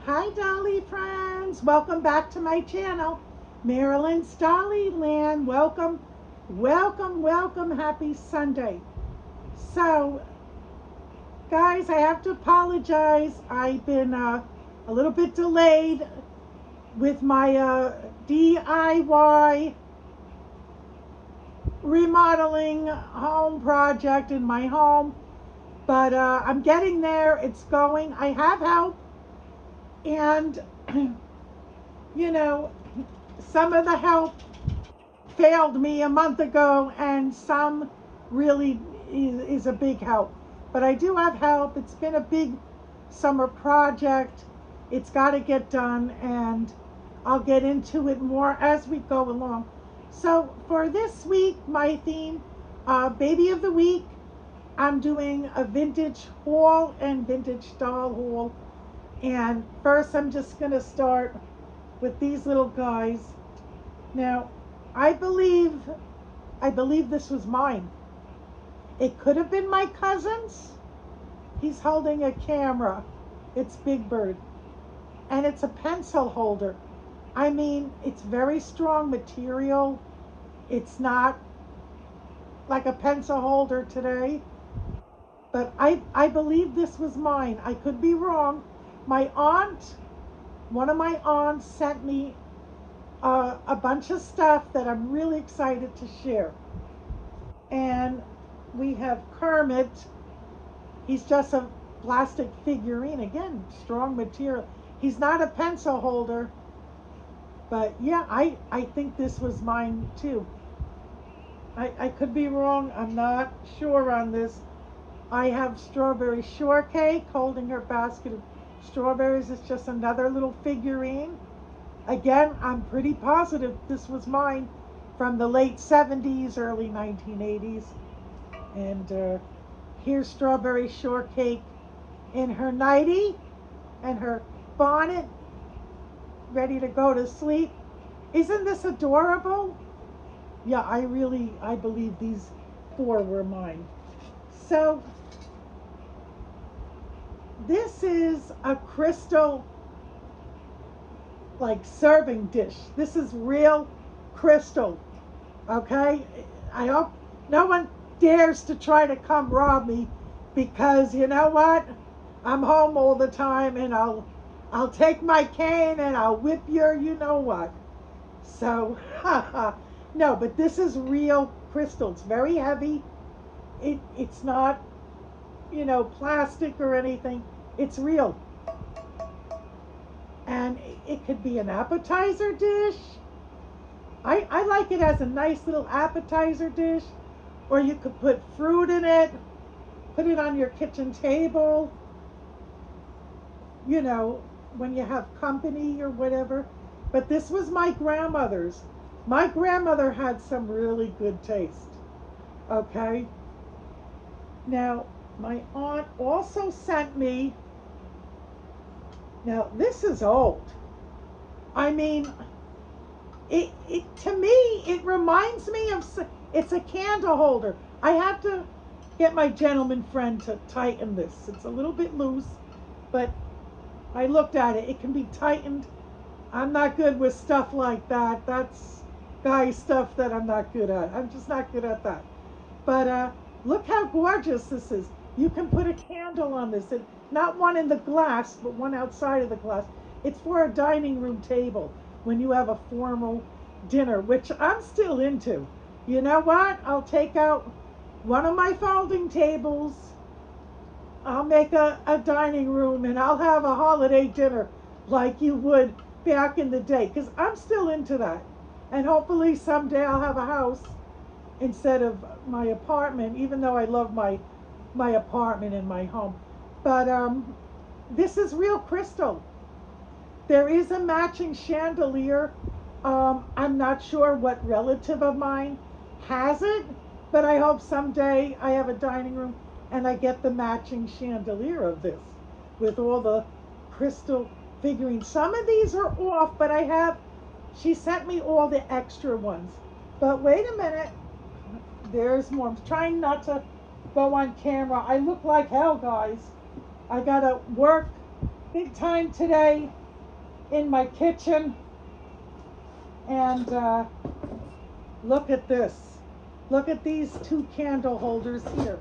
Hi Dolly friends, welcome back to my channel, Marilyn's Dolly Land. Welcome, welcome, welcome, happy Sunday. So guys, I have to apologize. I've been a little bit delayed with my DIY remodeling home project in my home, but I'm getting there. It's going. I have help, and you know, some of the help failed me a month ago, and some really is a big help. But I do have help. It's been a big summer project. It's got to get done, and I'll get into it more as we go along. So for this week, my theme, Baby of the Week, I'm doing a vintage haul and vintage doll haul. And first, I'm just going to start with these little guys. Now, I believe I believe this was mine. It could have been my cousin's. He's holding a camera. It's Big Bird. And it's a pencil holder. I mean, it's very strong material. It's not like a pencil holder today. But I believe this was mine. I could be wrong. My aunt, one of my aunts sent me a bunch of stuff that I'm really excited to share. And we have Kermit. He's just a plastic figurine. Again, strong material. He's not a pencil holder. But yeah, I think this was mine too. I could be wrong. I'm not sure on this. I have Strawberry Shortcake holding her basket of strawberries. It's just another little figurine. Again, I'm pretty positive this was mine from the late 70s, early 1980s. And here's Strawberry Shortcake in her nightie and her bonnet, ready to go to sleep. Isn't this adorable? Yeah, I believe these four were mine. So this is a crystal like serving dish. This is real crystal. Okay? I hope no one dares to try to come rob me, because you know what? I'm home all the time, and I'll take my cane and I'll whip your you know what. So no, but this is real crystal. It's very heavy. It's not, plastic or anything. It's real. And it could be an appetizer dish. I like it as a nice little appetizer dish. Or you could put fruit in it, put it on your kitchen table, when you have company or whatever. But this was my grandmother's. My grandmother had some really good taste. Okay? Now, my aunt also sent me, now this is old. I mean, it to me, it reminds me of, it's a candle holder. I have to get my gentleman friend to tighten this. It's a little bit loose, but I looked at it. It can be tightened. I'm not good with stuff like that. That's guy stuff that I'm not good at. I'm just not good at that. But look how gorgeous this is. You can put a candle on this, and not one in the glass, but one outside of the glass. It's for a dining room table when you have a formal dinner, which I'm still into. You know what? I'll take out one of my folding tables. I'll make a dining room, and I'll have a holiday dinner like you would back in the day, because I'm still into that. And hopefully someday I'll have a house instead of my apartment, even though I love my apartment and my home. But this is real crystal. There is a matching chandelier. I'm not sure what relative of mine has it, but I hope someday I have a dining room and I get the matching chandelier of this with all the crystal figurines. Some of these are off, but she sent me all the extra ones. But wait a minute, there's more. I'm trying not to go on camera. I look like hell, guys. I gotta work big time today in my kitchen, and look at this. Look at these two candle holders here.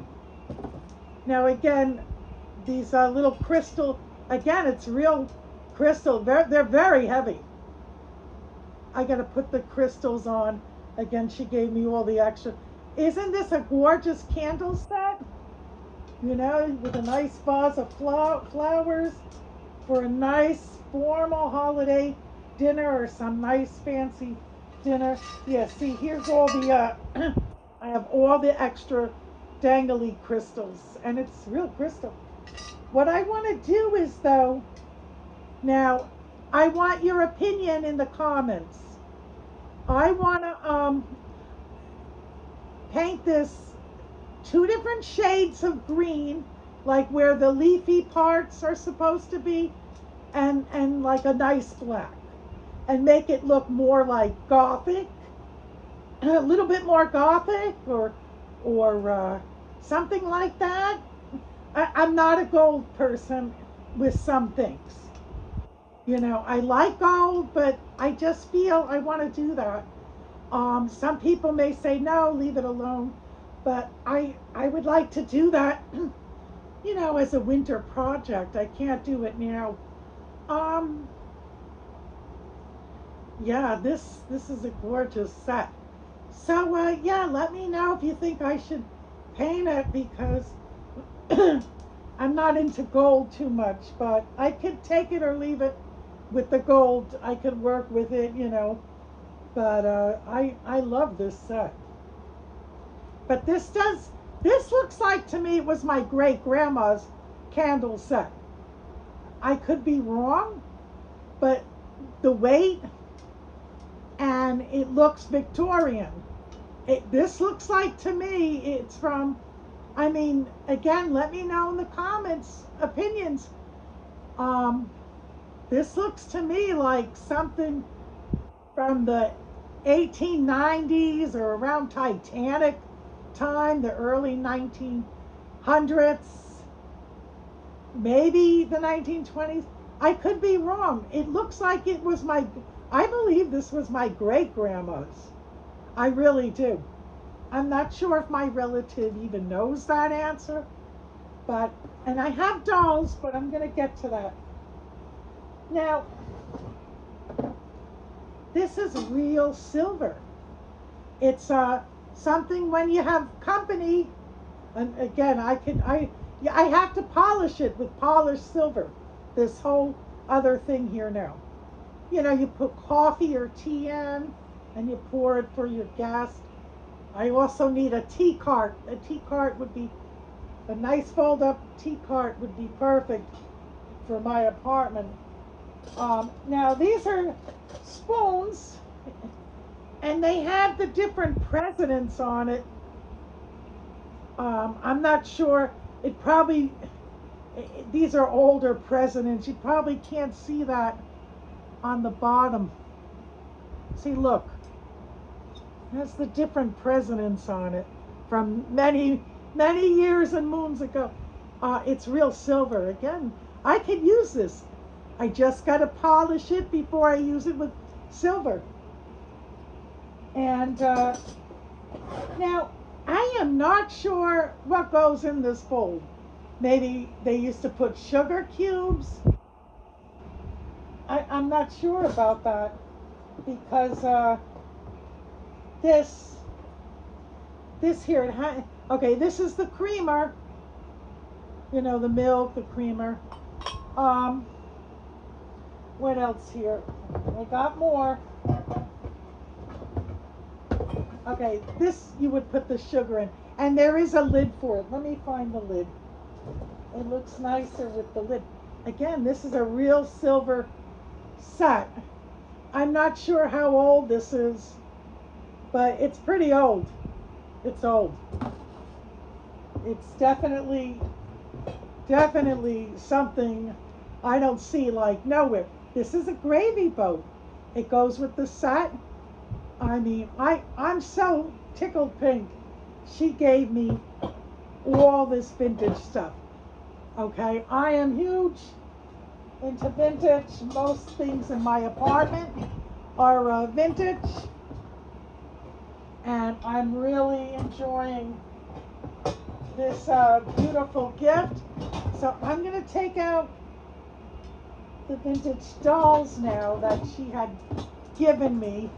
Now again, these little crystal, again, it's real crystal. They're very heavy. I got to put the crystals on. Again, she gave me all the extra. Isn't this a gorgeous candle set? You know, with a nice vase of flowers for a nice formal holiday dinner or some nice fancy dinner. Yeah, see, here's all the, I have all the extra dangly crystals, and it's real crystal. What I want to do is, though, now, I want your opinion in the comments. I want to paint this two different shades of green, like where the leafy parts are supposed to be, and like a nice black, and make it look more like gothic, a little bit more gothic, or something like that. I'm not a gold person with some things. You know, I like gold, but I just feel I want to do that. Some people may say no, leave it alone, but I would like to do that. You know, as a winter project. I can't do it now. Um, yeah, this is a gorgeous set. So yeah, let me know if you think I should paint it because I'm not into gold too much, but I could take it or leave it with the gold. I could work with it, you know. But I love this set. But this looks like to me it was my great grandma's candle set. I could be wrong, but the weight and it looks Victorian. This looks like to me it's from, I mean, again, let me know in the comments opinions. Um, this looks to me like something from the 1890s or around Titanic time, the early 1900s, maybe the 1920s. I could be wrong. It looks like it was I believe this was my great grandma's. I really do. I'm not sure if my relative even knows that answer, but, and I have dolls, but I'm going to get to that. Now, this is real silver. It's something when you have company, and again, I have to polish it with polished silver. This whole other thing here now. You know, you put coffee or tea in, and you pour it for your guest. I also need a tea cart. A tea cart would be, a nice fold up tea cart would be perfect for my apartment. Now these are spoons, and they have the different presidents on it. I'm not sure. These are older presidents. You probably can't see that on the bottom. See, look. That's the different presidents on it from many, many years and moons ago. It's real silver. Again, I could use this. I just got to polish it before I use it with silver. And now, I am not sure what goes in this bowl. Maybe they used to put sugar cubes. I'm not sure about that because this here, okay, this is the creamer. You know, the milk, the creamer. What else here? I got more. Okay, this you would put the sugar in. And there is a lid for it. Let me find the lid. It looks nicer with the lid. Again, this is a real silver set. I'm not sure how old this is, but it's pretty old. It's old. It's definitely something I don't see like nowhere. This is a gravy boat. It goes with the set. I mean, I'm so tickled pink. She gave me all this vintage stuff. Okay, I am huge into vintage. Most things in my apartment are vintage, and I'm really enjoying this beautiful gift. So I'm going to take out the vintage dolls now that she had given me.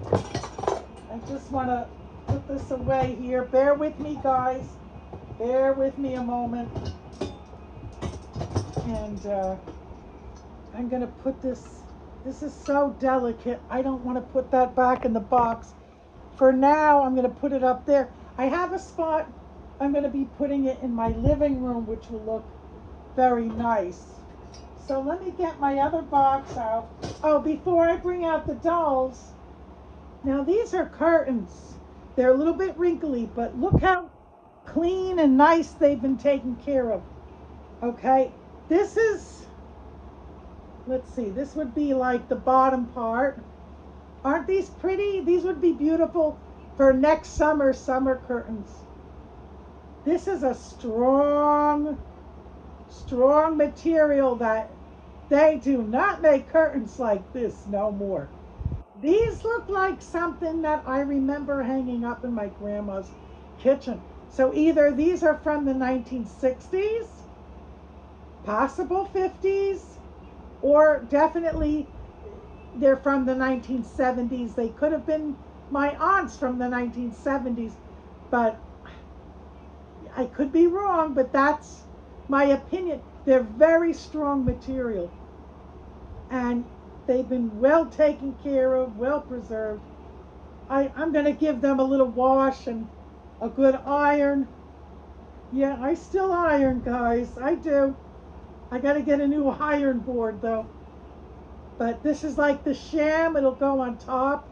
I just want to put this away here. Bear with me, guys. Bear with me a moment. And I'm going to put this. This is so delicate. I don't want to put that back in the box. For now, I'm going to put it up there. I have a spot. I'm going to be putting it in my living room, which will look very nice. So let me get my other box out. Oh, before I bring out the dolls, now these are curtains. They're a little bit wrinkly, but look how clean and nice they've been taken care of. Okay, this is, let's see, this would be like the bottom part. Aren't these pretty? These would be beautiful for next summer curtains. This is a strong material that they do not make curtains like this no more. These look like something that I remember hanging up in my grandma's kitchen. So either these are from the 1960s, possible 50s, or definitely they're from the 1970s. They could have been my aunts from the 1970s, but I could be wrong, but that's my opinion. They're very strong material, and they've been well taken care of, well preserved. I'm going to give them a little wash and a good iron. Yeah, I still iron, guys. I do. I got to get a new iron board, though. But this is like the sham. It'll go on top.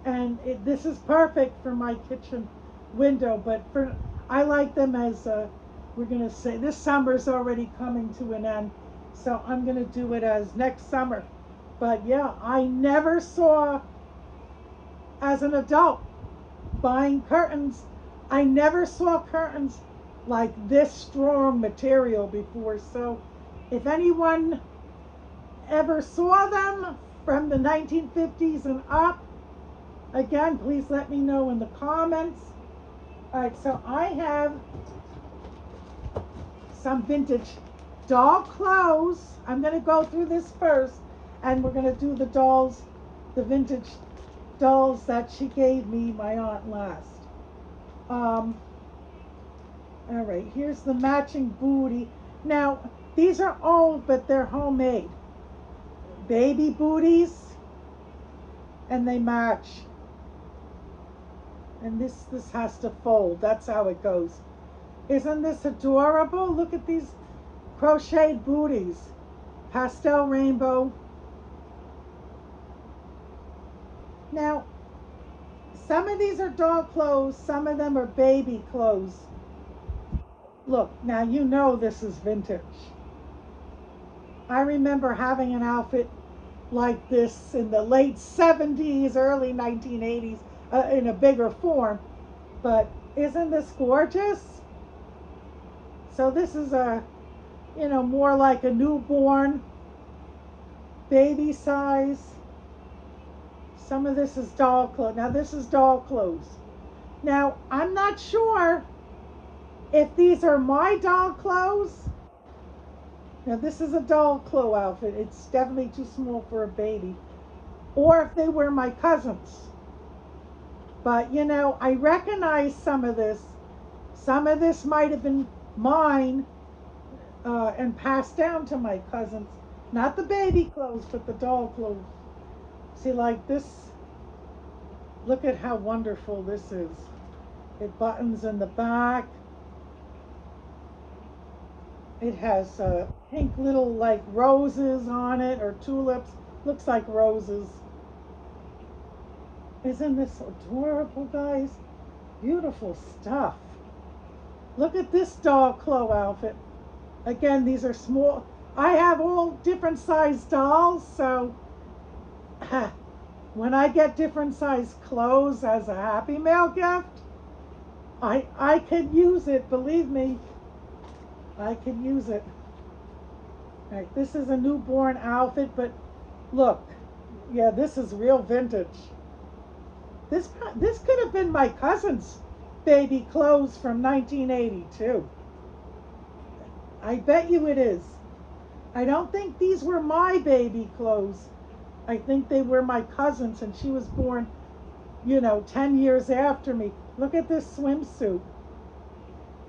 And this is perfect for my kitchen window. But I like them as, we're going to say, this summer's already coming to an end. So I'm going to do it as next summer. But yeah, I never saw, as an adult, buying curtains, I never saw curtains like this strong material before. So if anyone ever saw them from the 1950s and up, again, please let me know in the comments. All right, so I have some vintage doll clothes. I'm going to go through this first, and we're going to do the dolls, the vintage dolls that she gave me, my aunt, last. All right, here's the matching booty. Now, these are old, but they're homemade. Baby booties, and they match. And this has to fold. That's how it goes. Isn't this adorable? Look at these crocheted booties. Pastel rainbow. Now, some of these are doll clothes, some of them are baby clothes. Look, now you know this is vintage. I remember having an outfit like this in the late 70s, early 1980s, in a bigger form. But isn't this gorgeous? So this is more like a newborn, baby size. Some of this is doll clothes. Now this is doll clothes. Now I'm not sure if these are my doll clothes. Now this is a doll clothes outfit. It's definitely too small for a baby. Or if they were my cousins. But I recognize some of this. Some of this might have been mine and passed down to my cousins. Not the baby clothes, but the doll clothes. See, like this, look at how wonderful this is. It buttons in the back. It has pink little like roses on it, or tulips. Looks like roses. Isn't this adorable, guys? Beautiful stuff. Look at this doll clothes outfit. Again, these are small. I have all different size dolls, so when I get different size clothes as a Happy Mail gift, I can use it. Believe me, I can use it. All right, this is a newborn outfit, but look, yeah, this is real vintage. This could have been my cousin's baby clothes from 1982. I bet you it is. I don't think these were my baby clothes. I think they were my cousin's, and she was born, 10 years after me. Look at this swimsuit.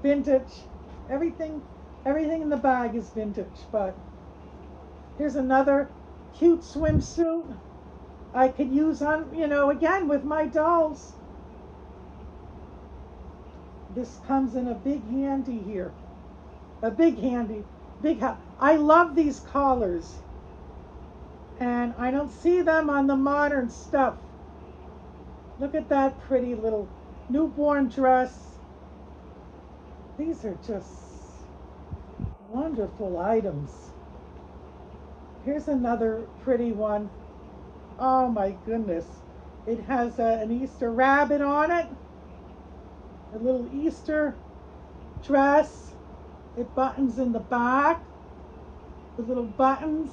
Vintage. Everything everything in the bag is vintage, but here's another cute swimsuit I could use on, again with my dolls. This comes in a big handy here. A big handy. I love these collars. And I don't see them on the modern stuff. Look at that pretty little newborn dress. These are just wonderful items. Here's another pretty one. Oh my goodness. It has an Easter rabbit on it. A little Easter dress. It buttons in the back. The little buttons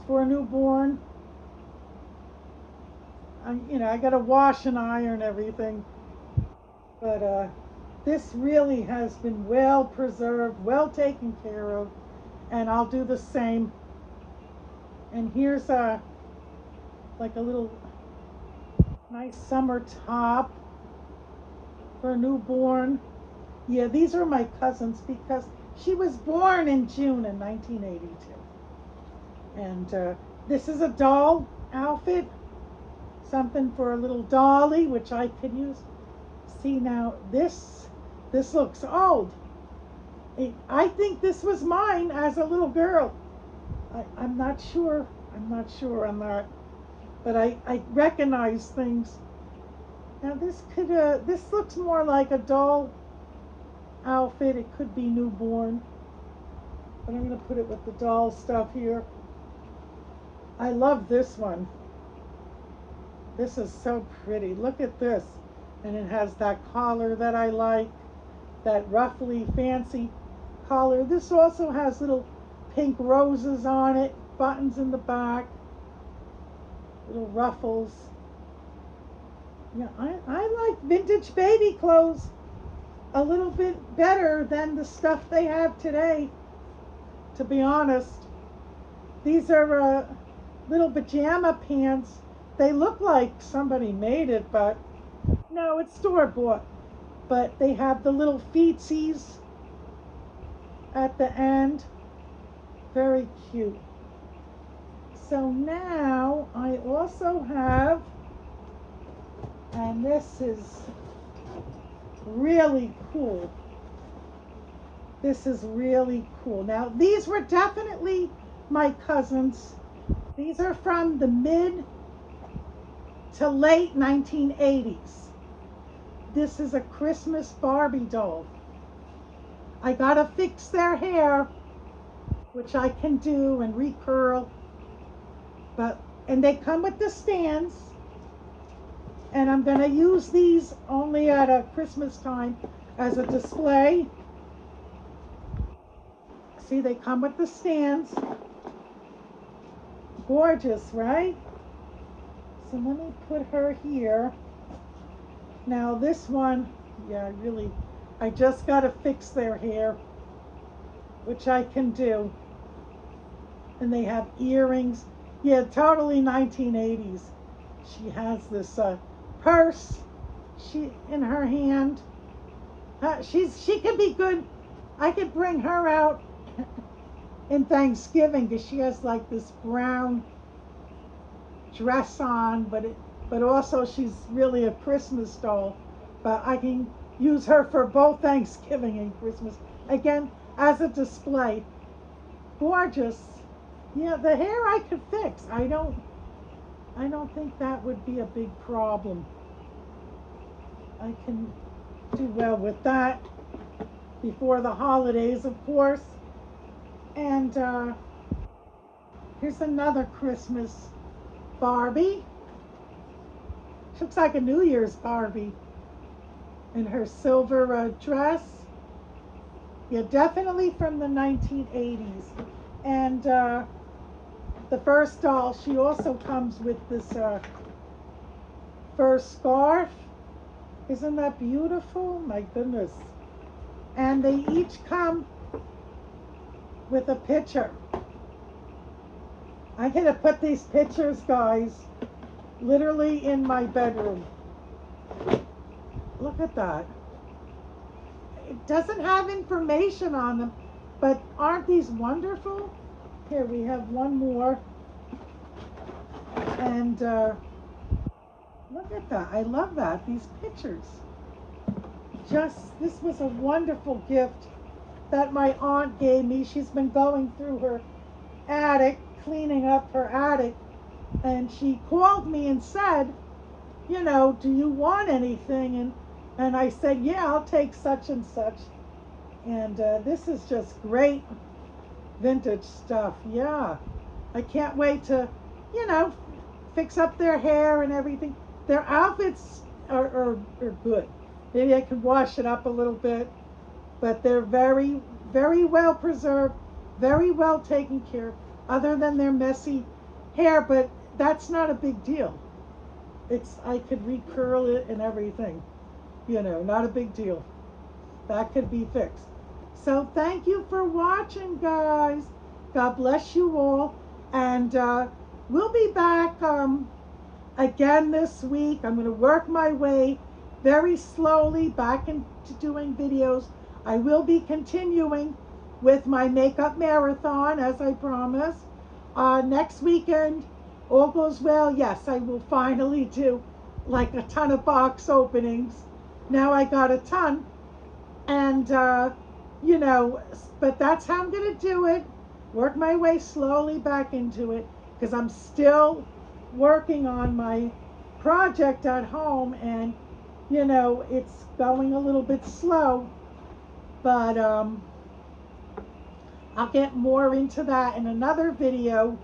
for a newborn. I got to wash and iron everything. But this really has been well preserved, well taken care of. And I'll do the same. And here's like a little nice summer top for a newborn. Yeah, these are my cousins because she was born in June in 1982. And this is a doll outfit, something for a little Dolly, which I could use. See now, this looks old. I think this was mine as a little girl. I'm not sure. I'm not sure on that, but I recognize things. Now this looks more like a doll outfit. It could be newborn, but I'm gonna put it with the doll stuff here. I love this one. This is so pretty. Look at this. And it has that collar that I like, that ruffly fancy collar. This also has little pink roses on it, buttons in the back, little ruffles. Yeah, I like vintage baby clothes a little bit better than the stuff they have today, to be honest. These are little pajama pants. They look like somebody made it, but no, it's store bought. But they have the little feetsies at the end. Very cute. So now I also have, and this is really cool. This is really cool. Now, these were definitely my cousins. These are from the mid to late 1980s. This is a Christmas Barbie doll. I gotta fix their hair, which I can do and recurl. And they come with the stands. And I'm gonna use these only at a Christmas time as a display. See, they come with the stands. Gorgeous, right? So let me put her here. Now this one, yeah, I just got to fix their hair, which I can do. And they have earrings. Yeah, totally 1980s. She has this purse in her hand. She could be good. I could bring her out in Thanksgiving because she has like this brown dress on, but also she's really a Christmas doll. But I can use her for both Thanksgiving and Christmas again as a display. Gorgeous. Yeah, the hair I could fix. I don't think that would be a big problem. I can do well with that before the holidays, of course. And here's another Christmas Barbie. She looks like a New Year's Barbie in her silver dress. Yeah, definitely from the 1980s. And the first doll, she also comes with this fur scarf. Isn't that beautiful? My goodness. And they each come with a picture. I'm going to put these pictures, guys, literally in my bedroom. Look at that. It doesn't have information on them, but aren't these wonderful? Here, we have one more. And look at that. I love that. These pictures. This was a wonderful gift that my aunt gave me. She's been going through her attic, cleaning up her attic, and she called me and said, you know, do you want anything? And I said, yeah, I'll take such and such. And this is just great vintage stuff. Yeah, I can't wait to, you know, fix up their hair and everything. Their outfits are good. Maybe I could wash it up a little bit, but they're very, very well preserved, very well taken care of, other than their messy hair, but that's not a big deal. I could recurl it and everything, you know, not a big deal. That could be fixed. So thank you for watching, guys. God bless you all. And we'll be back again this week. I'm going to work my way very slowly back into doing videos. I will be continuing with my makeup marathon, as I promised. Next weekend, all goes well, yes, I will finally do like a ton of box openings. Now I got a ton. And, you know, but that's how I'm going to do it. Work my way slowly back into it, because I'm still working on my project at home, and, you know, it's going a little bit slow. But I'll get more into that in another video.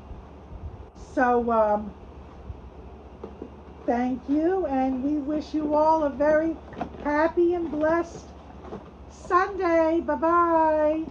So thank you, and we wish you all a very happy and blessed Sunday. Bye-bye.